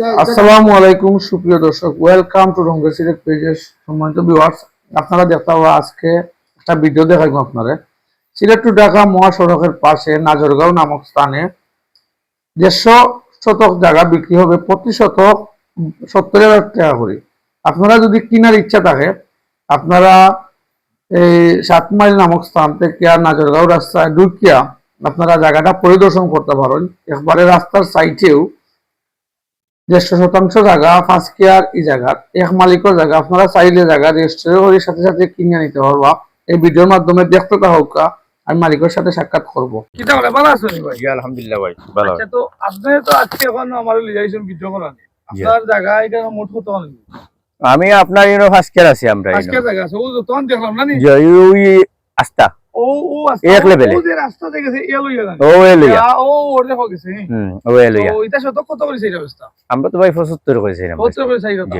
আসসালামু আলাইকুম সুপ্রিয় দর্শক, ওয়েলকাম টু রঙ্গের সিলেট পেজের সম্মানিত ভিউয়ার্স। আপনারা দেখতে পাবেন আজকে একটা ভিডিও দেখাইব আপনারা। সিলেট টু ঢাকা মহাসড়কের পাশে নাজরগাঁও নামক স্থানে 150 শতক জায়গা বিক্রি হবে, প্রতি শতক 70,000 টাকা করে। আপনারা যদি কেনার ইচ্ছা থাকে আপনারা এই 7 মাইল নামক স্থান থেকে নাজরগাঁও রাস্তায় ঢুকিয়া আপনারা জায়গাটা পরিদর্শন করতে পারেন। একবারে রাস্তার সাইডেও 150 জায়গা ফার্স্ট কেয়ার এই জায়গা এক মালিকের জায়গা, আপনারা চাইলে জায়গা রেজিস্ট্রির সাথে সাথে কিনে নিতে পারবা। এই ভিডিওর মাধ্যমে দেখতে থাকুক, আমি মালিকের সাথে সাক্ষাৎ করবো। কিটা বলে ভালো আছেন ভাই? আলহামদুলিল্লাহ ভাই ভালো। আচ্ছা, তো আপনি তো আজকে এখন আমার লিয়াইছেন ভিডিও করানি, আপনার জায়গা এটা মোট কত? আমি আপনার ইউনো ফার্স্ট কেয়ার আছি। আমরা ফার্স্ট কেয়ার জায়গা আছে, ও তো তখন দেখলাম না নি ওই আস্তা ও আছে এক লেভেলে, ও যে রাস্তা দেখেছে এ লইয়া জানি ও এ লইয়া ও ওর দেখো গেছে ও এ লইয়া। তো এটা শত কত করেছে এই অবস্থা? আমরা তো ভাই 75 করেছিলাম। 75 করে চাই কথা।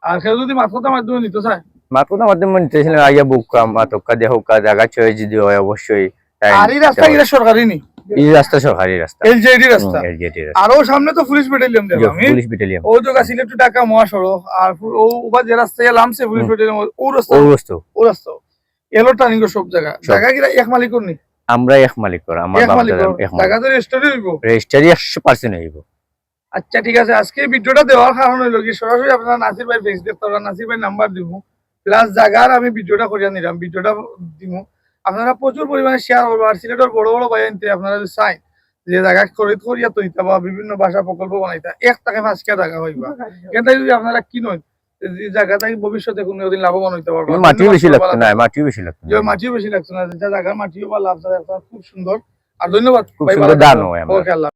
আর কেউ যদি মাত্রটার মাধ্যমে নিতে চায়, মাত্রটার মাধ্যমে নিতেছিলাম। আইয়া বুক মাতকা দেহ কা জায়গা চয়েস যদি হয় অবশ্যই। আর এই রাস্তা এটা সরকারি নি, এই রাস্তা সরকারি রাস্তা, এলজেডি রাস্তা। আর ও সামনে তো পুলিশ ব্যাটালিয়ন দেখলাম, পুলিশ ব্যাটালিয়ন ও তো সিলেট টু ঢাকা মহাসড়ক। আর ও ওবা যে রাস্তায় লামছে পুলিশ ব্যাটালিয়ন ও রাস্তা, ও রাস্তা এলো টার্নিং সব জায়গা জায়গা কি এক মালিকর নি? আমরা এক মালিক কর, আমার এক বাপ মালিক দাদা এক মালিক। জায়গা তো রেজিস্ট্রি হইব, রেজিস্ট্রি 100% হইব। আচ্ছা ঠিক আছে। আজকে ভিডিওটা দেওয়ার কারণ হইলো কি, সরাসরি আপনারা নাসির ভাই ফেস দেখতে পারবেন, নাসির ভাই নাম্বার দিব প্লাস জায়গার আমি ভিডিওটা করিয়া নিলাম, ভিডিওটা দিব। আপনারা প্রচুর পরিমাণে শেয়ার করবেন। আর সিলেটের বড় বড় ভাই আনতে আপনারা যদি চাই যে জায়গা খরিদ করিয়া তৈতা বা বিভিন্ন ভাষা প্রকল্প বানাইতা, 1 টাকা 5 টাকা জায়গা হইবা। এটা যদি আপনারা কিনেন এই জায়গাটা ভবিষ্যতে কোনোদিন লাভবান হইতে পারবেন। মাটিও বেশি লাগতো না, মাটিও বেশি লাগতো না, মাটিও বেশি লাগতো না, যেটা জায়গা মাটিও বা লাভ খুব সুন্দর। আর ধন্যবাদ খুব সুন্দর দান হয়। ওকে আল্লাহ।